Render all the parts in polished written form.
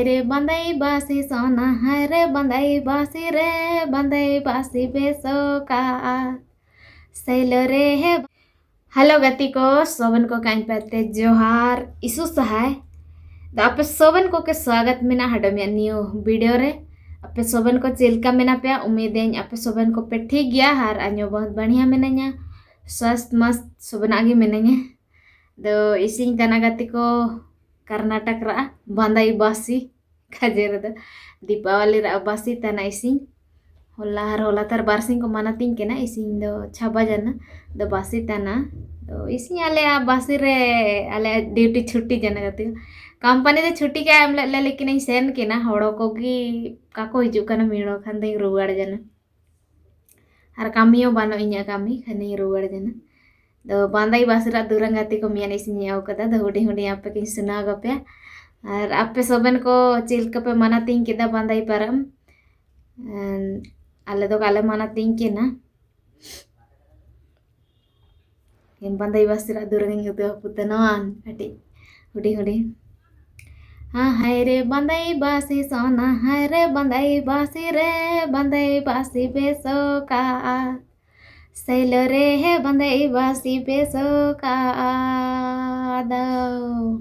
रे बंदई बासी सोना हाय रे बंदई बासी रे बंदई बासी बेसोका सैलो रे है। हेलो गति को सोबन को काइन पते जोहार इसु सहाय द आपे सोबन को के स्वागत मेना हडमिया न्यू वीडियो रे। आपे सोबन को चिलका मेना पे उम्मीदें आपे सोबन को पे ठीक गया हार अन्यो बहुत बढ़िया मेनanya स्वास्थ्य मस्त सोबन आगे मेनanya दो इसिंग तना गति को कर्नाटक रा बंदई बासी खजेर द दीपावली रा बासी तना इसिंग होला तर बारसिंग को मानातिंग के ना इसिंग दो छाबा जना दो बासी तना तो इसिंग आले आ बासी रे आले ड्यूटी छुट्टी जना गति कंपनी दे छुट्टी के आम ले लेकिन नहीं सेन के ना हड़ो को की काको हिजु कना मीड़ो खान दे रुवाड़ जना हर कामियो बानो इnya kami खनी रुवाड़ जना दो बांदाई बासरा दुरंगाती को मियान इसिंग याव कदा दो हुडी हुडी आप के सुना गपया और आपे सोबन को चिलका पे मानातिंग के दा बांदाई परम आले दो काले मानातिंग के ना इन बंदई बासरा दुरंग युतो पुतनान अटी हुडी हुडी हाँ हाय रे बंदई बासी सोना हाय रे बंदई बासी रे बंदई बासी बेसोका सैलो रे है बंदई बासी बेसोका दो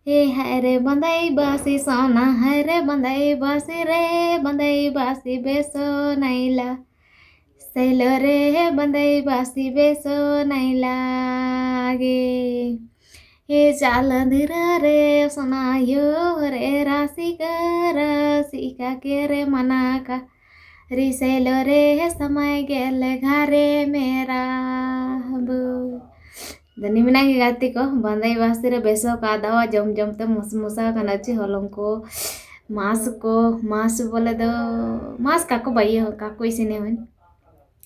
हे हाय रे बंदई बासी सोना हाय रे बंदई बासी रे बंदई बासी बेसो नैला सैलो रे है बंदई बासी बेसो नैला गे हे चाल धीरा रे सुनायो रे रासिका के रे मना का रिसेलो रे है समय गेल घरे मेरा बू दनी मिना की गाती को बंदई बासी रे बेसो का दवा जम जम ते मुसमुसा का नची हलों को मास बोले दो मास काको बाई हो काको इसिने होन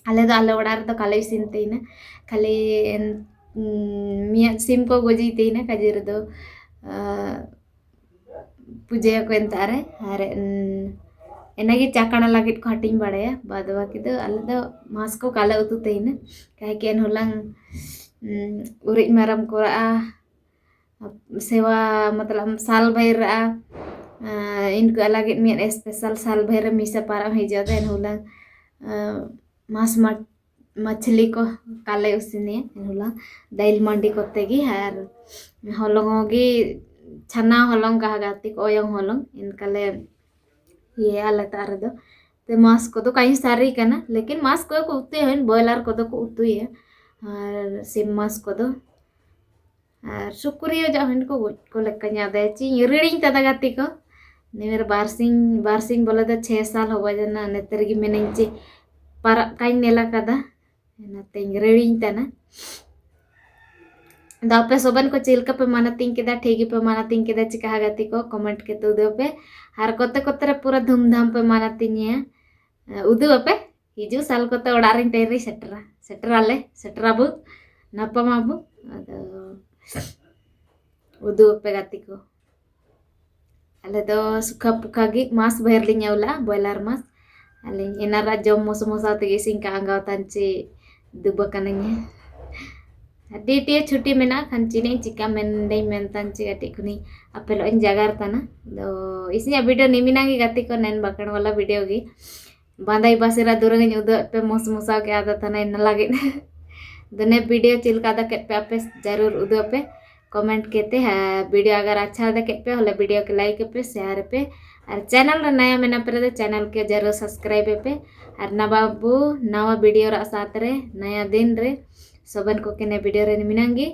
आले दो आले ओडार तो काले इसिन तेना खाली मिया सिम को गोजी तेना काजिर दो पूजे को एंतारे अरे एनागी चाकना लागित को हटिंग बड़े बाद बाकी दो आले दो मास को काले उतु तेना कहे के होलांग उरिज मरम को सेवा मतलब साल भर इनको अलग मिया स्पेशल साल भर मिसा पारा हिजा देन होलांग मास मछली को काले उसिने होला दाइल मंडी कोते गी हार हलंगी छना हलंग का गाती को ओयंग हलंग इनकाले ये आले तार दो ते मास को तो कहीं सारी कना लेकिन मास को उतु है बॉयलर को तो उतु है और सिम मास को तो और शुक्रिया जो इनको को लेकन्या दे ची रीडिंग तदा गाती को नेर बारसिंग बोले तो 6 साल हो जना नेतर गी मेनेंची पर काई नेला कदा नाते रीडिंग तना दापे सोबन को चिलका पे मानातिंग केदा ठेगी पे मानातिंग केदा चिका गाती को कमेंट के तो दो पे हर कोते कोते पूरा धूमधाम पे मानातिंग है उदु पे हिजु साल कोते ओडारिंग तेरी सेटराले सेटराबु नपमाबु उदु पे गाती को आले दो सुखा पुखा गी मास भर लिኛውला बॉयलर मास आले एनारा जम मोसा ते गिसिंग का अंगाव तांची दुबा कनanya डी छुट्टी मेना खंची ने चिका मेंडे मेंतांची गति कुनी अपेलो इन जगार तना दो इसिया वीडियो निमिना की गति को नैन बकण वाला वीडियो की बांदाई बासिरा दुरंग उद पे मोसा के आदा तना इन लागे दने वीडियो चिलका दा के पे आपे जरूर उद पे कमेंट केते है वीडियो अगर अच्छा दा के पे होले वीडियो के लाइक पे शेयर पे और चैनल नया मेना पे चैनल के जरूर सब्सक्राइब पे और नवा वीडियो रा साथ रे नया दिन रे सोबन को केने वीडियो रे मिनांगी।